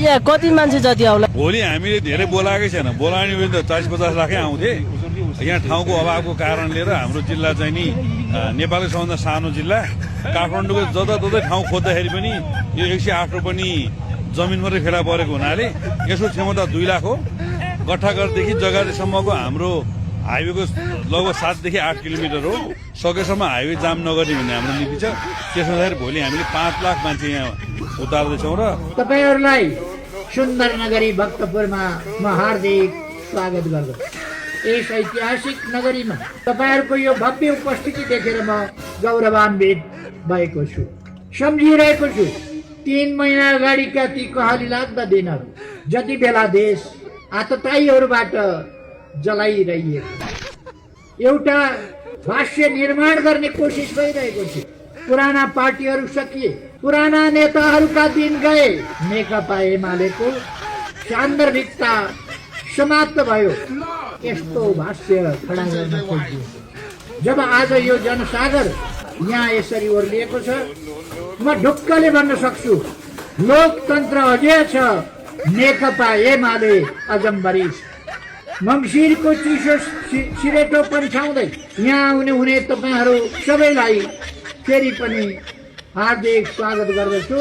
यहाँ कति मान्छे जति आउला? भोलि हामीले धेरै बोलाएकै छैन, बोलाउने भने त 40-50 लाखै आउँथे। यहाँ ठाउँको अभावको कारणले र हाम्रो जिल्ला चाहिँ नि नेपालकै सबभन्दा सानो जिल्ला, काठमाडौँको जताततै ठाउँ खोज्दाखेरि पनि यो 108 रोपनी जमिन मात्रै फेला परेको हुनाले यसको क्षमता 2 लाख हो। गट्ठाघरदेखि जग्गासम्मको हाम्रो हाइवेको लगभग 7 देखि 8 किलोमिटर हो। सकेसम्म हाइवे जाम नगर्ने भन्ने हाम्रो नीति छ। त्यसमा चाहिँ भोलि हामीले 5 लाख मान्छे यहाँ उतार्दैछौँ र तपाईहरुलाई सुन्दर नगरी भक्तपुरमा म हार्दिक स्वागत गर्दछु। यस ऐतिहासिक नगरीमा तपाईहरुको यो भव्य उपस्थिति देखेर म गौरवान्वित भएको छु। सम्झिरहेको छु 3 महिना अगाडिका ती कहली लाग्दा दिनहरू, जति बेला देश आतताईहरूबाट जलाइरहेको एउटा भाष्य निर्माण गर्ने कोसिस भइरहेको थियो। पुराना पार्टीहरू सकिए, पुराना नेताहरूका दिन गए, नेकपा एमालेको सान्दर्भिकता समाप्त भयो। यस्तो भाष्य खडा गर्न खोजियो। जब आज यो जनसागर यहाँ यसरी ओर्लिएको छ, म ढुक्कले भन्न सक्छु लोकतन्त्र अझै छ, नेकपा एमाले अजम्बरी। मङ्सिरको चिसो सिरेटो पन्छाउँदै यहाँ आउने हुने तपाईहरू सबैलाई फेरि पनि हार्दिक स्वागत गर्दछु।